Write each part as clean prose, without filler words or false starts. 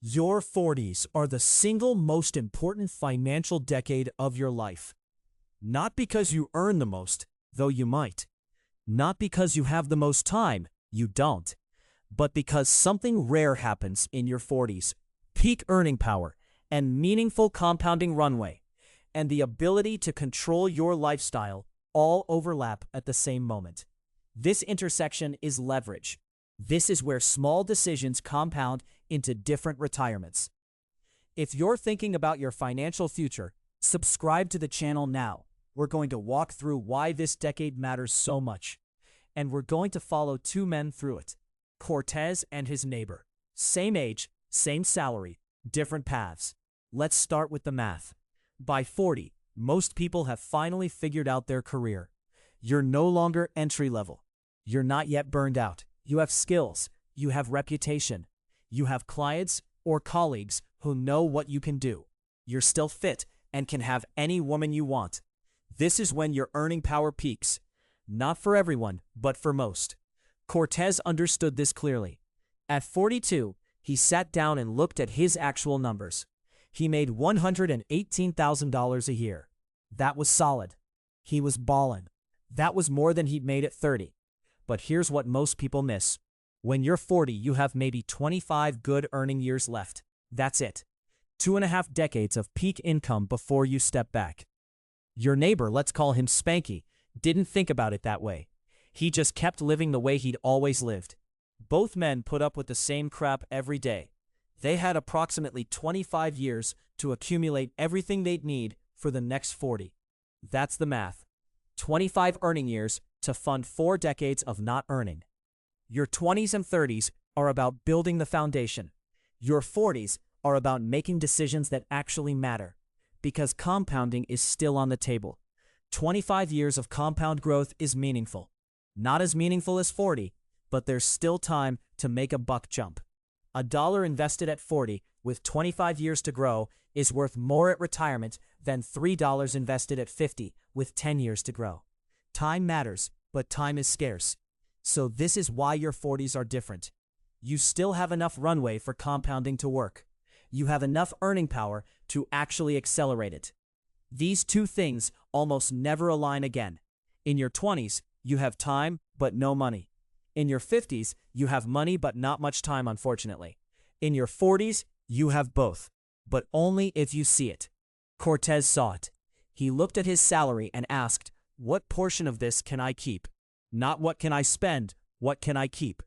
Your 40s are the single most important financial decade of your life. Not because you earn the most, though you might. Not because you have the most time, you don't. But because something rare happens in your 40s. Peak earning power and meaningful compounding runway, and the ability to control your lifestyle all overlap at the same moment. This intersection is leverage. This is where small decisions compound into different retirements. If you're thinking about your financial future, subscribe to the channel now. We're going to walk through why this decade matters so much. And we're going to follow two men through it. Cortez and his neighbor. Same age, same salary, different paths. Let's start with the math. By 40, most people have finally figured out their career. You're no longer entry level. You're not yet burned out. You have skills. You have reputation. You have clients or colleagues who know what you can do. You're still fit and can have any woman you want. This is when your earning power peaks. Not for everyone, but for most. Cortez understood this clearly. At 42, he sat down and looked at his actual numbers. He made $118,000 a year. That was solid. He was ballin'. That was more than he'd made at 30. But here's what most people miss. When you're 40, you have maybe 25 good earning years left. That's it. 2.5 decades of peak income before you step back. Your neighbor, let's call him Spanky, didn't think about it that way. He just kept living the way he'd always lived. Both men put up with the same crap every day. They had approximately 25 years to accumulate everything they'd need for the next 40. That's the math. 25 earning years to fund 4 decades of not earning. Your 20s and 30s are about building the foundation. Your 40s are about making decisions that actually matter, because compounding is still on the table. 25 years of compound growth is meaningful. Not as meaningful as 40, but there's still time to make a buck jump. $1 invested at 40 with 25 years to grow is worth more at retirement than $3 invested at 50 with 10 years to grow. Time matters, but time is scarce. So this is why your 40s are different. You still have enough runway for compounding to work. You have enough earning power to actually accelerate it. These two things almost never align again. In your 20s, you have time but no money. In your 50s, you have money but not much time, unfortunately. In your 40s, you have both, but only if you see it. Cortez saw it. He looked at his salary and asked, "What portion of this can I keep?" Not what can I spend, what can I keep?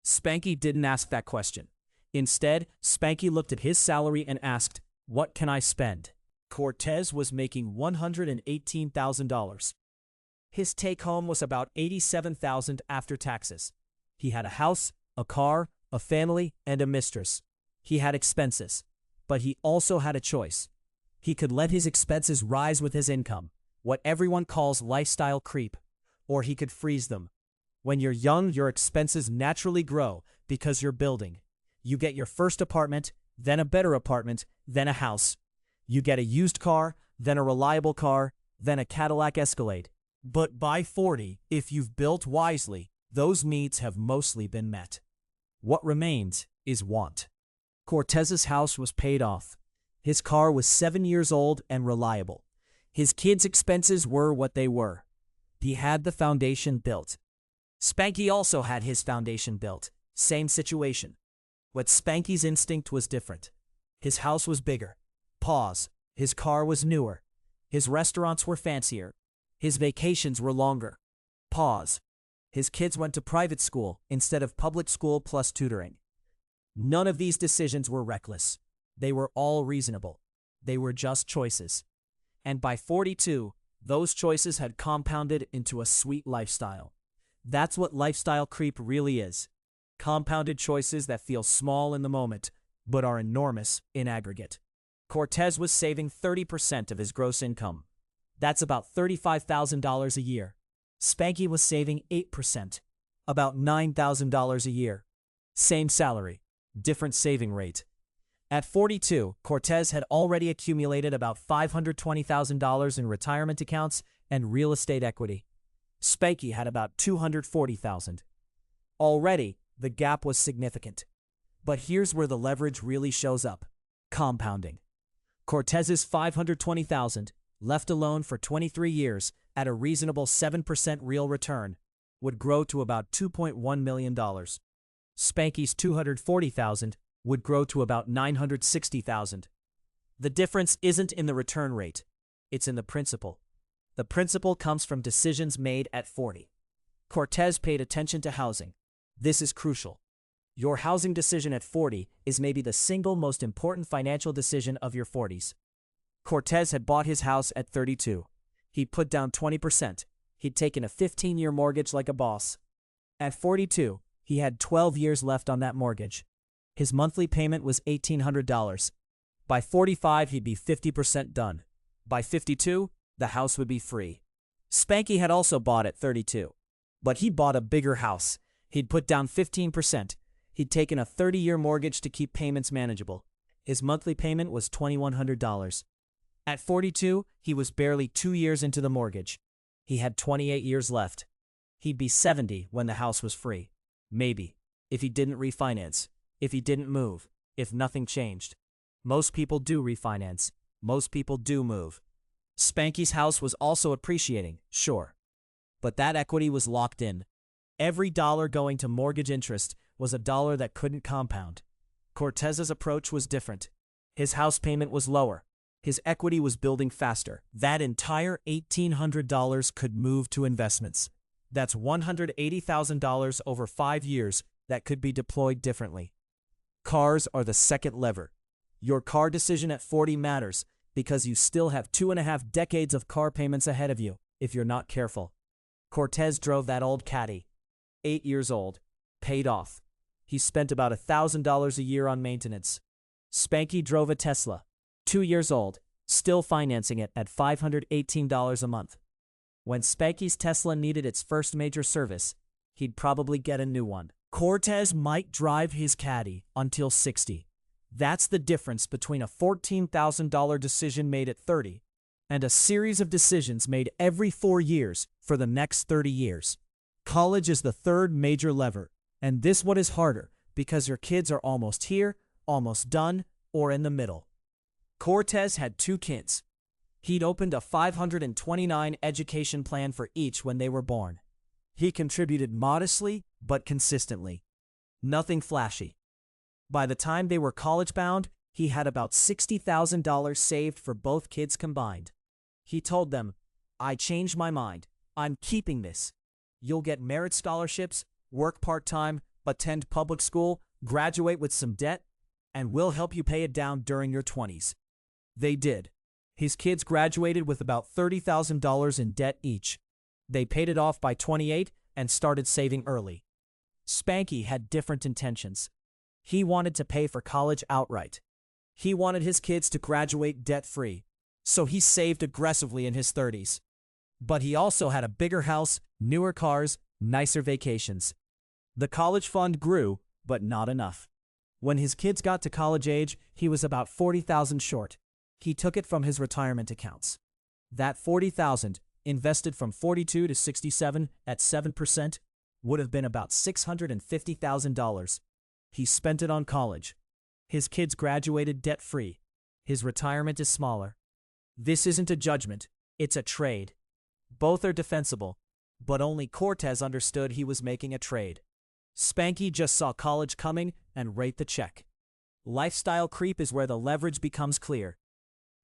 Spanky didn't ask that question. Instead, Spanky looked at his salary and asked, "What can I spend?" Cortez was making $118,000. His take-home was about $87,000 after taxes. He had a house, a car, a family, and a mistress. He had expenses, but he also had a choice. He could let his expenses rise with his income, what everyone calls lifestyle creep, or he could freeze them. When you're young, your expenses naturally grow because you're building. You get your first apartment, then a better apartment, then a house. You get a used car, then a reliable car, then a Cadillac Escalade. But by 40, if you've built wisely, those needs have mostly been met. What remains is want. Cortez's house was paid off. His car was 7 years old and reliable. His kids' expenses were what they were. He had the foundation built. Spanky also had his foundation built. Same situation. But Spanky's instinct was different. His house was bigger. Pause. His car was newer. His restaurants were fancier. His vacations were longer. Pause. His kids went to private school instead of public school plus tutoring. None of these decisions were reckless. They were all reasonable. They were just choices. And by 42, those choices had compounded into a sweet lifestyle. That's what lifestyle creep really is. Compounded choices that feel small in the moment, but are enormous in aggregate. Cortez was saving 30% of his gross income. That's about $35,000 a year. Spanky was saving 8%, about $9,000 a year. Same salary, different saving rate. At 42, Cortez had already accumulated about $520,000 in retirement accounts and real estate equity. Spanky had about $240,000. Already, the gap was significant. But here's where the leverage really shows up. Compounding. Cortez's $520,000, left alone for 23 years at a reasonable 7% real return, would grow to about $2.1 million. Spanky's $240,000 would grow to about $960,000. The difference isn't in the return rate, it's in the principle. The principle comes from decisions made at 40. Cortez paid attention to housing. This is crucial. Your housing decision at 40 is maybe the single most important financial decision of your 40s. Cortez had bought his house at 32. He'd put down 20%. He'd taken a 15-year mortgage like a boss. At 42, he had 12 years left on that mortgage. His monthly payment was $1,800. By 45, he'd be 50% done. By 52, the house would be free. Spanky had also bought at 32. But he bought a bigger house. He'd put down 15%. He'd taken a 30-year mortgage to keep payments manageable. His monthly payment was $2,100. At 42, he was barely 2 years into the mortgage. He had 28 years left. He'd be 70 when the house was free. Maybe. If he didn't refinance. If he didn't move. If nothing changed. Most people do refinance. Most people do move. Spanky's house was also appreciating, sure. But that equity was locked in. Every dollar going to mortgage interest was a dollar that couldn't compound. Cortez's approach was different. His house payment was lower. His equity was building faster. That entire $1,800 could move to investments. That's $180,000 over 5 years that could be deployed differently. Cars are the second lever. Your car decision at 40 matters because you still have 2.5 decades of car payments ahead of you if you're not careful. Cortez drove that old Caddy. 8 years old. Paid off. He spent about $1,000 a year on maintenance. Spanky drove a Tesla. 2 years old. Still financing it at $518 a month. When Spanky's Tesla needed its first major service, he'd probably get a new one. Cortez might drive his Caddy until 60. That's the difference between a $14,000 decision made at 30 and a series of decisions made every 4 years for the next 30 years. College is the third major lever, and this one is harder because your kids are almost here, almost done, or in the middle. Cortez had 2 kids. He'd opened a $529 education plan for each when they were born. He contributed modestly but consistently. Nothing flashy. By the time they were college-bound, he had about $60,000 saved for both kids combined. He told them, "I changed my mind. I'm keeping this. You'll get merit scholarships, work part-time, attend public school, graduate with some debt, and we'll help you pay it down during your 20s. They did. His kids graduated with about $30,000 in debt each. They paid it off by 28 and started saving early. Spanky had different intentions. He wanted to pay for college outright. He wanted his kids to graduate debt-free, so he saved aggressively in his 30s. But he also had a bigger house, newer cars, nicer vacations. The college fund grew, but not enough. When his kids got to college age, he was about $40,000 short. He took it from his retirement accounts. That $40,000, invested from 42 to 67 at 7%, would have been about $650,000. He spent it on college. His kids graduated debt-free. His retirement is smaller. This isn't a judgment, it's a trade. Both are defensible, but only Cortez understood he was making a trade. Spanky just saw college coming and wrote the check. Lifestyle creep is where the leverage becomes clear.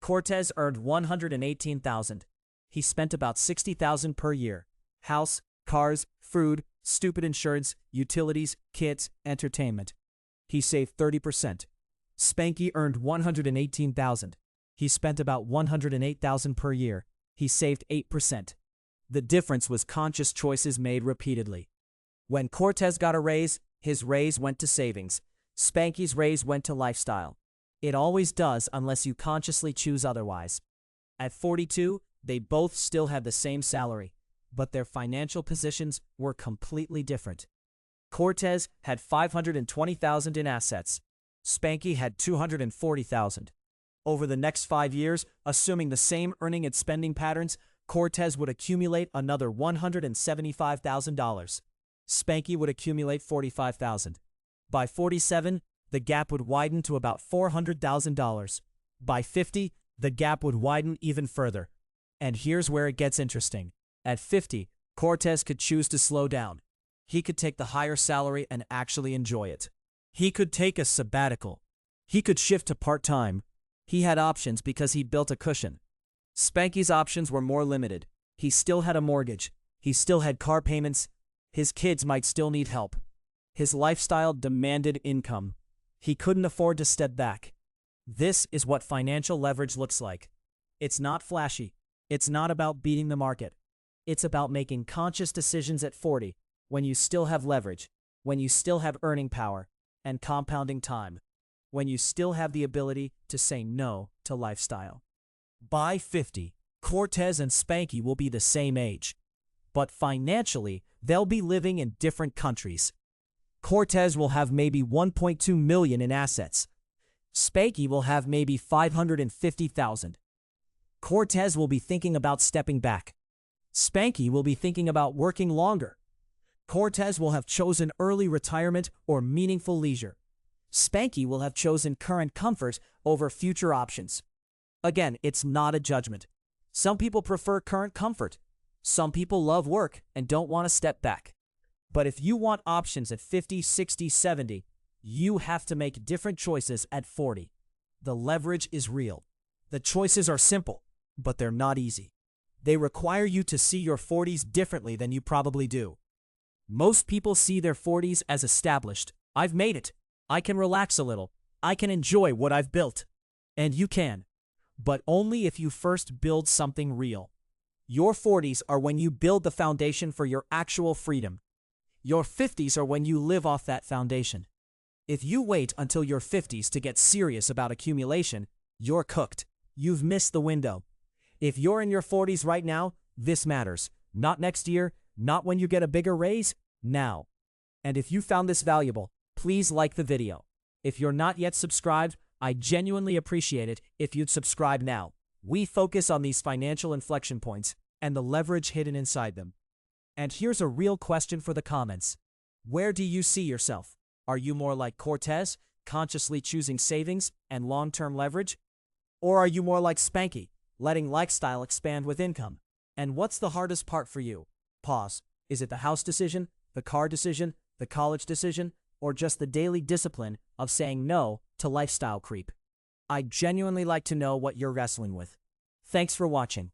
Cortez earned $118,000. He spent about $60,000 per year. House, cars, food, stupid insurance, utilities, kids, entertainment. He saved 30%. Spanky earned $118,000. He spent about $108,000 per year. He saved 8%. The difference was conscious choices made repeatedly. When Cortez got a raise, his raise went to savings. Spanky's raise went to lifestyle. It always does unless you consciously choose otherwise. At 42, they both still had the same salary, but their financial positions were completely different. Cortez had $520,000 in assets. Spanky had $240,000. Over the next 5 years, assuming the same earning and spending patterns, Cortez would accumulate another $175,000. Spanky would accumulate $45,000. By 47, the gap would widen to about $400,000. By 50, the gap would widen even further. And here's where it gets interesting. At 50, Cortez could choose to slow down. He could take the higher salary and actually enjoy it. He could take a sabbatical. He could shift to part-time. He had options because he built a cushion. Spanky's options were more limited. He still had a mortgage. He still had car payments. His kids might still need help. His lifestyle demanded income. He couldn't afford to step back. This is what financial leverage looks like. It's not flashy. It's not about beating the market. It's about making conscious decisions at 40, when you still have leverage, when you still have earning power and compounding time, when you still have the ability to say no to lifestyle. By 50, Cortez and Spanky will be the same age, but financially, they'll be living in different countries. Cortez will have maybe $1.2 million in assets. Spanky will have maybe $550,000. Cortez will be thinking about stepping back. Spanky will be thinking about working longer. Cortez will have chosen early retirement or meaningful leisure. Spanky will have chosen current comfort over future options. Again, it's not a judgment. Some people prefer current comfort. Some people love work and don't want to step back. But if you want options at 50, 60, 70, you have to make different choices at 40. The leverage is real. The choices are simple, but they're not easy. They require you to see your 40s differently than you probably do. Most people see their 40s as established. I've made it. I can relax a little. I can enjoy what I've built. And you can. But only if you first build something real. Your 40s are when you build the foundation for your actual freedom. Your 50s are when you live off that foundation. If you wait until your 50s to get serious about accumulation, you're cooked. You've missed the window. If you're in your 40s right now, this matters. Not next year, not when you get a bigger raise, now. And if you found this valuable, please like the video. If you're not yet subscribed, I genuinely appreciate it if you'd subscribe now. We focus on these financial inflection points and the leverage hidden inside them. And here's a real question for the comments. Where do you see yourself? Are you more like Cortez, consciously choosing savings and long-term leverage? Or are you more like Spanky, letting lifestyle expand with income? And what's the hardest part for you? Pause. Is it the house decision, the car decision, the college decision, or just the daily discipline of saying no to lifestyle creep? I'd genuinely like to know what you're wrestling with. Thanks for watching.